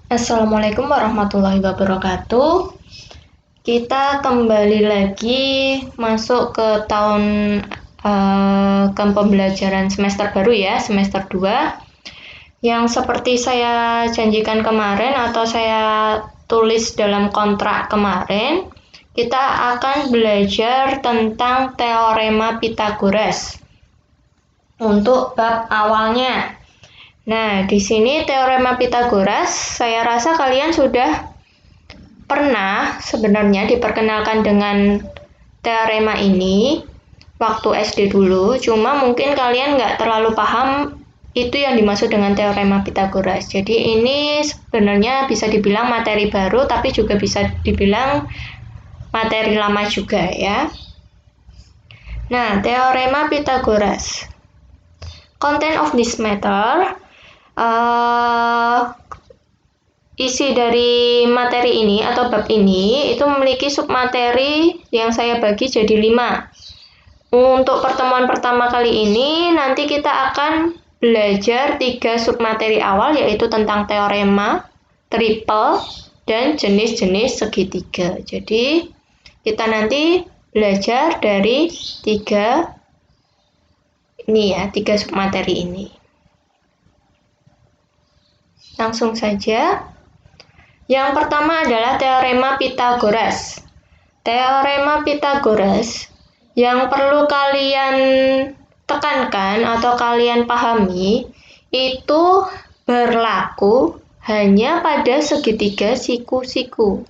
Assalamualaikum warahmatullahi wabarakatuh. Kita kembali lagi masuk ke tahun ke pembelajaran semester baru ya, semester 2. Yang seperti saya janjikan kemarin atau saya tulis dalam kontrak kemarin, kita akan belajar tentang teorema Pythagoras untuk bab awalnya. Nah, di sini teorema Pythagoras, saya rasa kalian sudah pernah sebenarnya diperkenalkan dengan teorema ini waktu SD dulu, cuma mungkin kalian nggak terlalu paham itu yang dimaksud dengan teorema Pythagoras. Jadi ini sebenarnya bisa dibilang materi baru, tapi juga bisa dibilang materi lama juga ya. Nah, teorema Pythagoras. Content of this matter. Isi dari materi ini atau bab ini itu memiliki submateri yang saya bagi jadi 5. Untuk pertemuan pertama kali ini nanti kita akan belajar 3 submateri awal, yaitu tentang teorema, triple, dan jenis-jenis segitiga. Jadi kita nanti belajar dari 3 ini ya, 3 submateri ini. Langsung saja. Yang pertama adalah teorema Pythagoras. Teorema Pythagoras yang perlu kalian tekankan atau kalian pahami itu berlaku hanya pada segitiga siku-siku.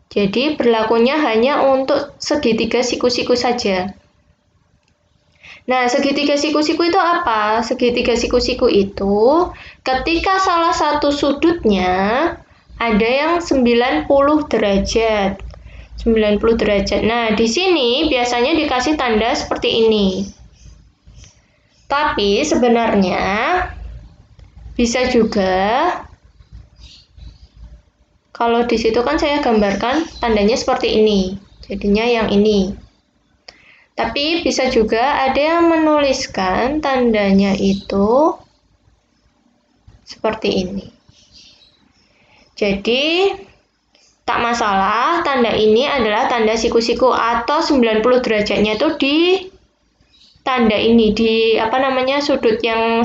Jadi berlakunya hanya untuk segitiga siku-siku saja. Nah, segitiga siku-siku itu apa? Segitiga siku-siku itu ketika salah satu sudutnya ada yang 90 derajat. 90 derajat. Nah, di sini biasanya dikasih tanda seperti ini. Tapi sebenarnya bisa juga kalau di situ kan saya gambarkan tandanya seperti ini. Jadinya yang ini. Tapi bisa juga ada yang menuliskan tandanya itu seperti ini. Jadi, tak masalah, tanda ini adalah tanda siku-siku atau 90 derajatnya itu di tanda ini, di sudut yang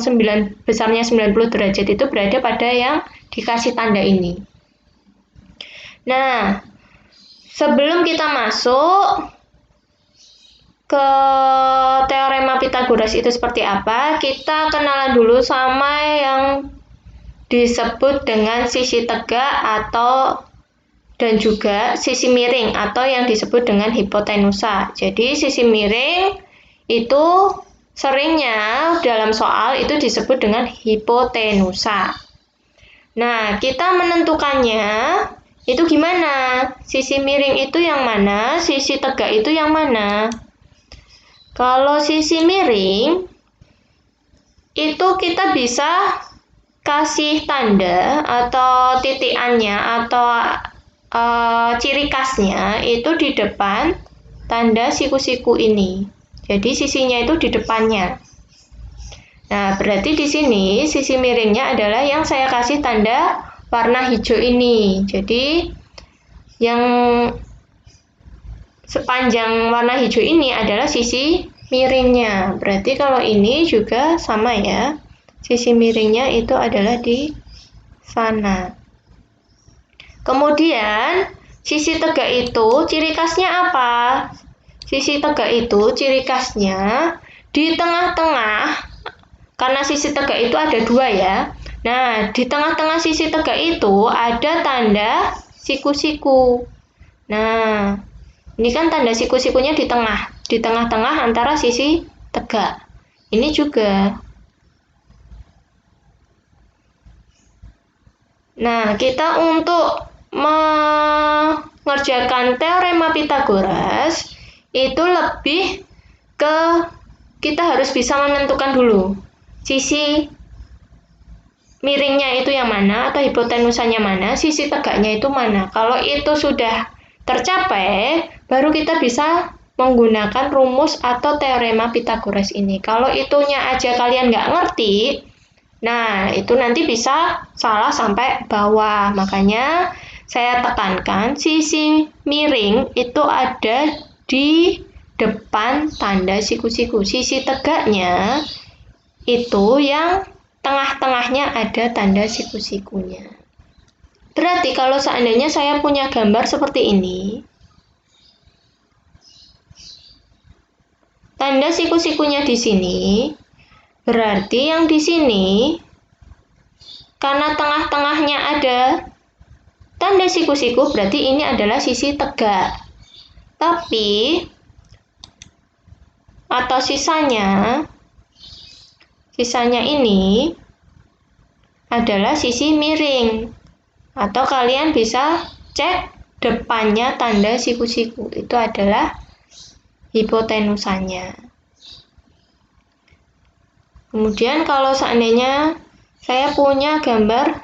besarnya 90 derajat itu berada pada yang dikasih tanda ini. Nah, sebelum kita masuk ke teorema Pythagoras itu seperti apa, kita kenalan dulu sama yang disebut dengan sisi tegak atau dan juga sisi miring atau yang disebut dengan hipotenusa. Jadi sisi miring itu seringnya dalam soal itu disebut dengan hipotenusa. Nah, kita menentukannya itu gimana? Sisi miring itu yang mana? Sisi tegak itu yang mana? Kalau sisi miring, itu kita bisa kasih tanda atau titikannya atau ciri khasnya itu di depan tanda siku-siku ini. Jadi sisinya itu di depannya. Nah, berarti di sini sisi miringnya adalah yang saya kasih tanda warna hijau ini. Jadi yang sepanjang warna hijau ini adalah sisi miringnya. Berarti kalau ini juga sama ya. Sisi miringnya itu adalah di sana. Kemudian sisi tegak itu ciri khasnya apa? Sisi tegak itu ciri khasnya di tengah-tengah, karena sisi tegak itu ada 2 ya. Nah, di tengah-tengah sisi tegak itu ada tanda siku-siku. Nah, ini kan tanda siku-sikunya di tengah-tengah antara sisi tegak. Ini juga. Nah, kita untuk mengerjakan teorema Pythagoras itu lebih ke kita harus bisa menentukan dulu sisi miringnya itu yang mana atau hipotenusanya mana, sisi tegaknya itu mana. Kalau itu sudah tercapai, baru kita bisa menggunakan rumus atau teorema Pythagoras ini. Kalau itunya aja kalian nggak ngerti, Nah, itu nanti bisa salah sampai bawah. Makanya saya tekankan sisi miring itu ada di depan tanda siku-siku. Sisi tegaknya itu yang tengah-tengahnya ada tanda siku-sikunya. Berarti kalau seandainya saya punya gambar seperti ini, tanda siku-sikunya di sini, berarti yang di sini karena tengah-tengahnya ada tanda siku-siku, berarti ini adalah sisi tegak. Tapi atau sisanya ini adalah sisi miring. Atau kalian bisa cek depannya tanda siku-siku, itu adalah hipotenusanya. Kemudian kalau seandainya saya punya gambar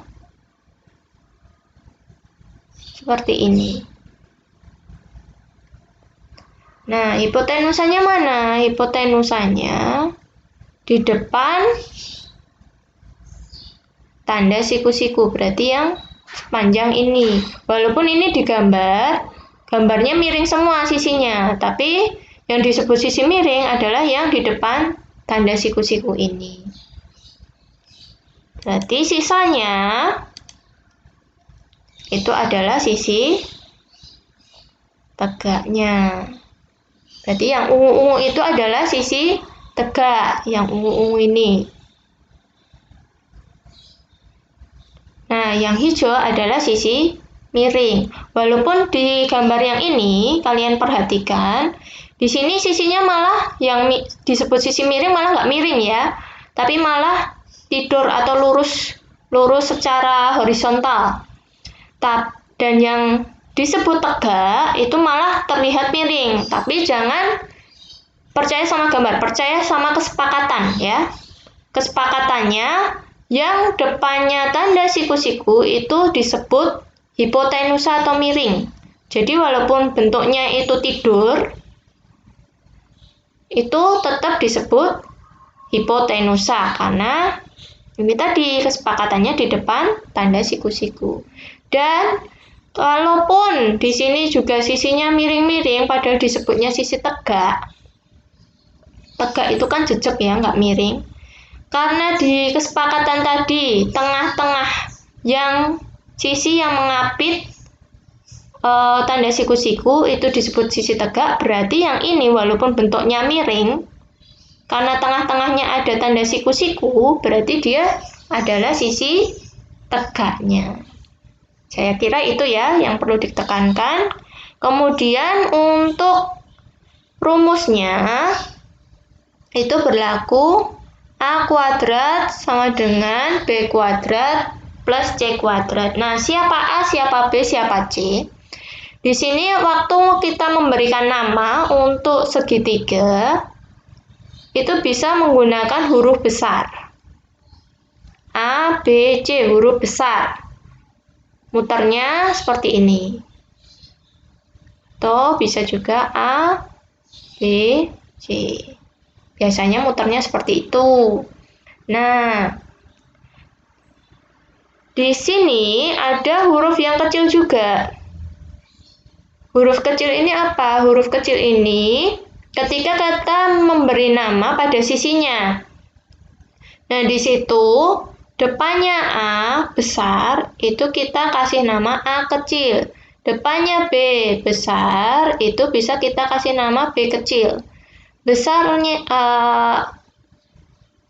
seperti ini. Nah, hipotenusanya mana? Hipotenusanya di depan tanda siku-siku, berarti yang panjang ini. Walaupun ini digambar, gambarnya miring semua sisinya, tapi yang disebut sisi miring adalah yang di depan tanda siku-siku ini. Berarti sisanya itu adalah sisi tegaknya. Berarti yang ungu-ungu itu adalah sisi tegak, yang ungu-ungu ini. Nah, yang hijau adalah sisi miring. Walaupun di gambar yang ini, kalian perhatikan, di sini sisinya malah yang disebut sisi miring malah nggak miring ya, tapi malah tidur atau lurus secara horizontal. Dan yang disebut tegak itu malah terlihat miring, tapi jangan percaya sama gambar, percaya sama kesepakatan ya. Kesepakatannya yang depannya tanda siku-siku itu disebut hipotenusa atau miring. Jadi walaupun bentuknya itu tidur, itu tetap disebut hipotenusa karena ini tadi kesepakatannya di depan tanda siku-siku. Dan walaupun di sini juga sisinya miring-miring, padahal disebutnya sisi tegak. Tegak itu kan jejak ya, nggak miring. Karena di kesepakatan tadi, tengah-tengah yang sisi yang mengapit tanda siku-siku itu disebut sisi tegak, berarti yang ini walaupun bentuknya miring, karena tengah-tengahnya ada tanda siku-siku, berarti dia adalah sisi tegaknya. Saya kira itu ya yang perlu ditekankan. Kemudian untuk rumusnya itu berlaku A kuadrat sama dengan B kuadrat plus C kuadrat. Nah, siapa A, siapa B, siapa C? Di sini waktu kita memberikan nama untuk segitiga, itu bisa menggunakan huruf besar. A, B, C, huruf besar. Muternya seperti ini. Atau bisa juga A, B, C. Biasanya muternya seperti itu. Nah, di sini ada huruf yang kecil juga. Huruf kecil ini apa? Huruf kecil ini ketika kita memberi nama pada sisinya. Nah, di situ depannya A besar, itu kita kasih nama A kecil. Depannya B besar, itu bisa kita kasih nama B kecil. Besarnya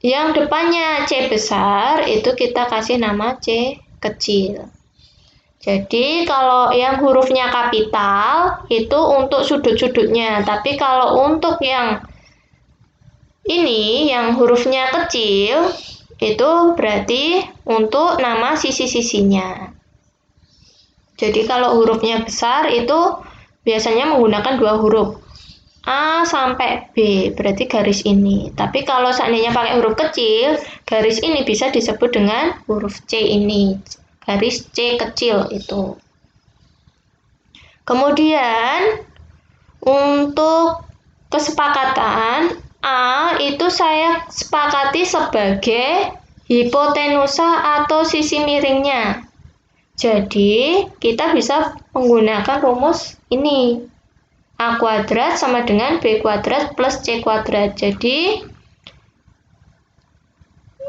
yang depannya C besar, itu kita kasih nama C kecil. Jadi kalau yang hurufnya kapital, itu untuk sudut-sudutnya. Tapi kalau untuk yang ini, yang hurufnya kecil, itu berarti untuk nama sisi-sisinya. Jadi kalau hurufnya besar itu biasanya menggunakan dua huruf. A sampai B, berarti garis ini. Tapi kalau seandainya pakai huruf kecil, garis ini bisa disebut dengan huruf C ini. Garis C kecil itu. Kemudian untuk kesepakatan A itu saya sepakati sebagai hipotenusa atau sisi miringnya. Jadi, kita bisa menggunakan rumus ini. A kuadrat sama dengan B kuadrat plus C kuadrat. Jadi,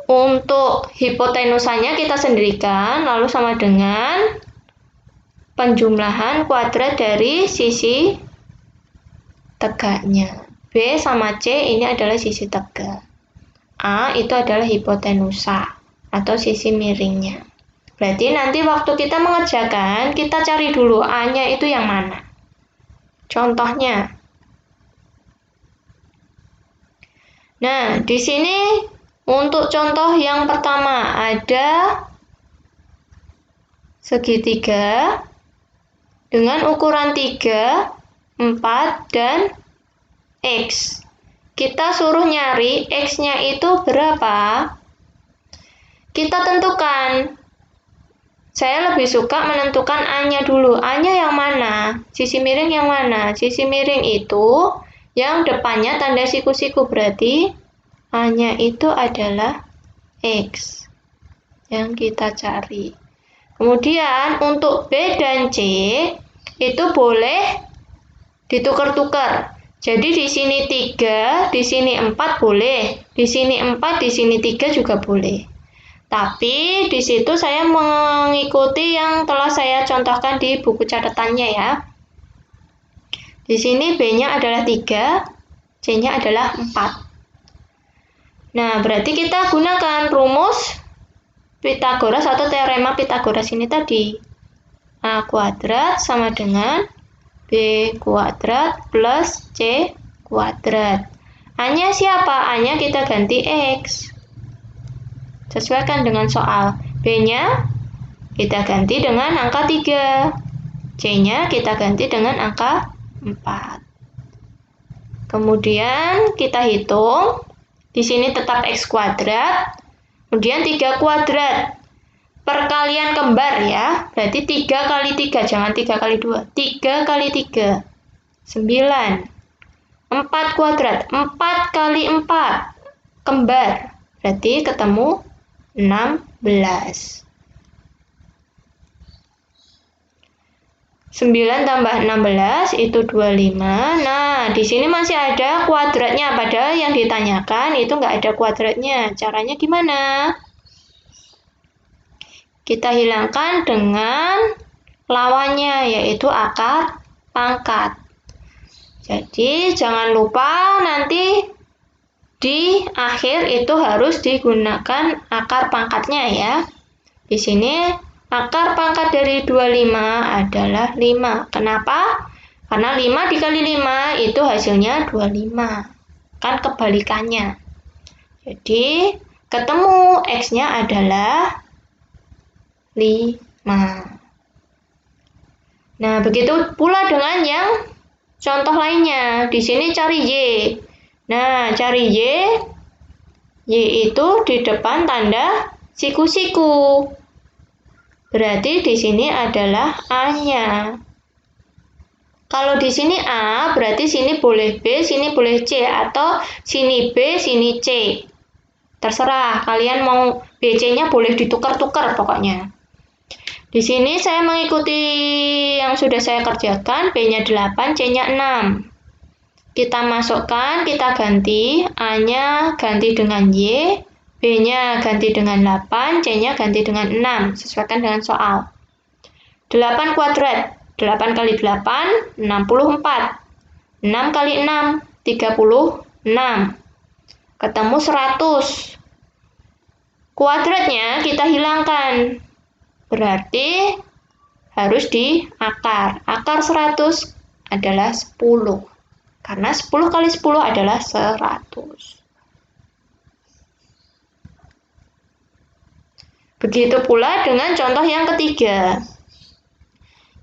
untuk hipotenusanya kita sendirikan, lalu sama dengan penjumlahan kuadrat dari sisi tegaknya. B sama C ini adalah sisi tegak. A itu adalah hipotenusa atau sisi miringnya. Berarti nanti waktu kita mengerjakan, kita cari dulu A-nya itu yang mana. Contohnya. Nah, di sini untuk contoh yang pertama ada segitiga dengan ukuran 3, 4, dan X. Kita suruh nyari X-nya itu berapa? Kita tentukan. Saya lebih suka menentukan A-nya dulu. A-nya yang mana? Sisi miring yang mana? Sisi miring itu yang depannya tanda siku-siku, berarti A-nya itu adalah X yang kita cari. Kemudian untuk B dan C itu boleh ditukar-tukar. Jadi di sini 3, di sini 4 boleh. Di sini 4, di sini 3 juga boleh. Tapi di situ saya mengikuti yang telah saya contohkan di buku catatannya ya. Di sini B-nya adalah 3, C-nya adalah 4. Nah, berarti kita gunakan rumus Pitagoras atau teorema Pitagoras ini tadi. A kuadrat sama dengan B kuadrat plus C kuadrat. A-nya siapa? A-nya kita ganti X. Sesuaikan dengan soal. B-nya kita ganti dengan angka 3. C-nya kita ganti dengan angka 4. Kemudian kita hitung. Di sini tetap X kuadrat. Kemudian 3 kuadrat. Perkalian kembar ya. Berarti 3 kali 3. Jangan 3 kali 2. 3 kali 3. 9. 4 kuadrat. 4 kali 4. Kembar. Berarti ketemu 16. 9 tambah 16 itu 25. Nah, di sini masih ada kuadratnya. Padahal yang ditanyakan itu nggak ada kuadratnya. Caranya gimana? Kita hilangkan dengan lawannya, yaitu akar pangkat. Jadi, jangan lupa nanti di akhir itu harus digunakan akar pangkatnya ya. Di sini akar pangkat dari 25 adalah 5. Kenapa? Karena 5 dikali 5 itu hasilnya 25. Kan kebalikannya. Jadi, ketemu X-nya adalah 5. Nah, begitu pula dengan yang contoh lainnya. Di sini cari Y. Nah, cari Y. Y itu di depan tanda siku-siku. Berarti di sini adalah A-nya. Kalau di sini A, berarti sini boleh B, sini boleh C, atau sini B, sini C. Terserah, kalian mau BC-nya boleh ditukar-tukar pokoknya. Di sini saya mengikuti yang sudah saya kerjakan, B-nya 8, C-nya 6. Kita masukkan, kita ganti, A-nya ganti dengan Y, B-nya ganti dengan 8, C-nya ganti dengan 6, sesuaikan dengan soal. 8 kuadrat, 8 kali 8, 64. 6 kali 6, 36. Ketemu 100. Kuadratnya kita hilangkan, berarti harus di akar. Akar 100 adalah 10, karena 10 kali 10 adalah 100. Begitu pula dengan contoh yang ketiga.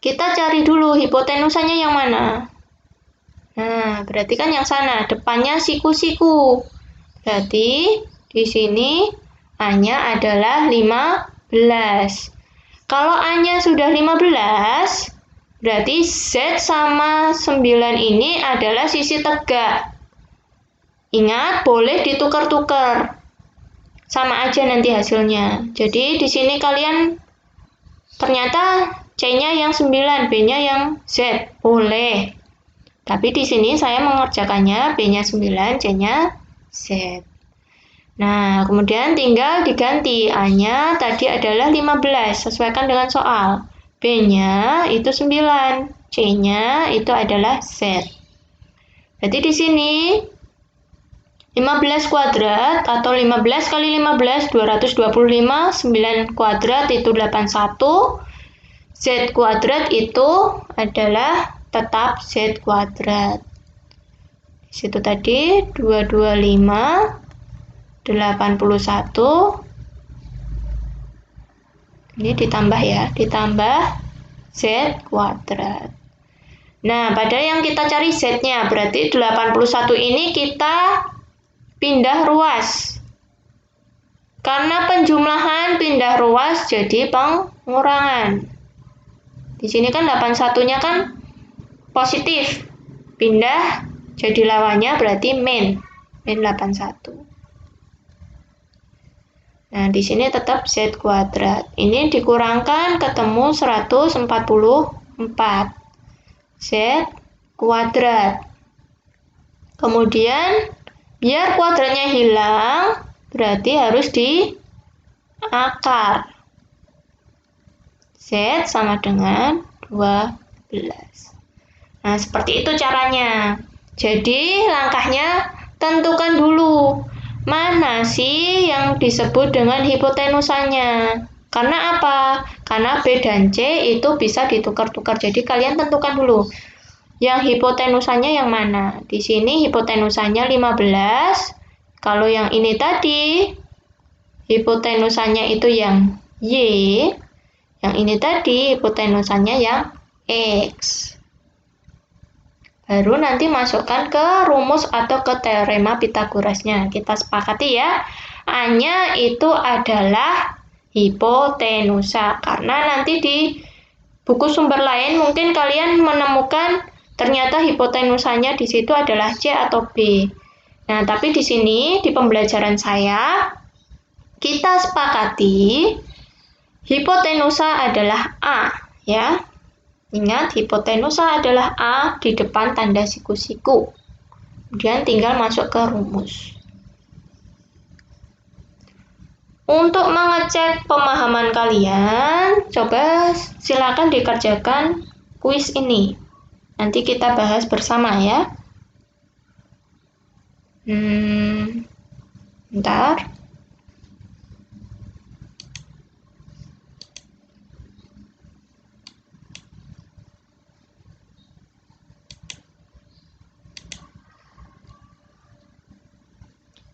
Kita cari dulu hipotenusanya yang mana. Nah, berarti kan yang sana, depannya siku-siku. Berarti di sini A-nya adalah 15. Kalau A-nya sudah 15, berarti Z sama 9 ini adalah sisi tegak. Ingat, boleh ditukar-tukar. sama aja nanti hasilnya. Jadi di sini kalian ternyata C-nya yang 9, B-nya yang Z. Boleh. Tapi di sini saya mengerjakannya B-nya 9, C-nya Z. Nah, kemudian tinggal diganti. A-nya tadi adalah 15, sesuaikan dengan soal. B-nya itu 9, C-nya itu adalah Z. Berarti di sini 15 kuadrat atau 15 kali 15, 225, 9 kuadrat itu 81, Z kuadrat itu adalah tetap Z kuadrat. Di situ tadi 225, 81, ini ditambah ya, ditambah Z kuadrat. Nah, pada yang kita cari Z-nya, berarti 81 ini kita pindah ruas. Karena penjumlahan pindah ruas jadi pengurangan. Di sini kan 81-nya kan positif. Pindah jadi lawannya berarti min 81. Nah, di sini tetap Z kuadrat. Ini dikurangkan ketemu 144. Z kuadrat. Kemudian biar kuadratnya hilang, berarti harus di akar. Z sama dengan 12. Nah, seperti itu caranya. Jadi, langkahnya tentukan dulu mana sih yang disebut dengan hipotenusanya. Karena apa? Karena B dan C itu bisa ditukar-tukar. Jadi, kalian tentukan dulu yang hipotenusanya yang mana. Di sini hipotenusanya 15. Kalau yang ini tadi, hipotenusanya itu yang Y. Yang ini tadi, hipotenusanya yang X. Baru nanti masukkan ke rumus atau ke teorema Pitagorasnya. Kita sepakati ya. A-nya itu adalah hipotenusa. Karena nanti di buku sumber lain mungkin kalian menemukan ternyata hipotenusanya di situ adalah C atau B. Nah, tapi di sini di pembelajaran saya kita sepakati hipotenusa adalah A, ya. Ingat, hipotenusa adalah A di depan tanda siku-siku. Kemudian tinggal masuk ke rumus. Untuk mengecek pemahaman kalian, coba silakan dikerjakan kuis ini. Nanti kita bahas bersama ya. Bentar.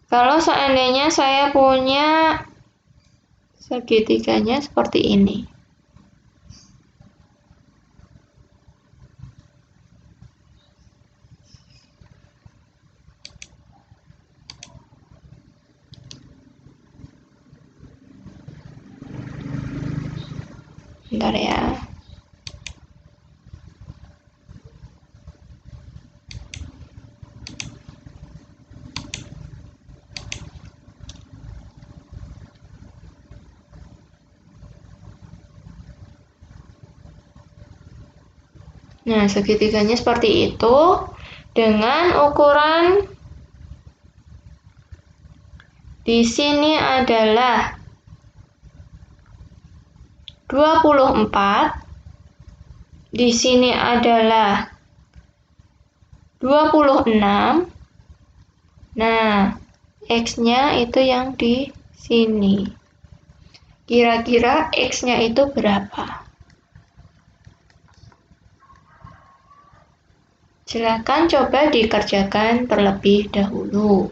Kalau seandainya saya punya segitiganya seperti ini. Bentar ya. Nah, segitiganya seperti itu dengan ukuran di sini adalah 24, di sini adalah 26. Nah, X-nya itu yang di sini. Kira-kira X-nya itu berapa? Silakan coba dikerjakan terlebih dahulu.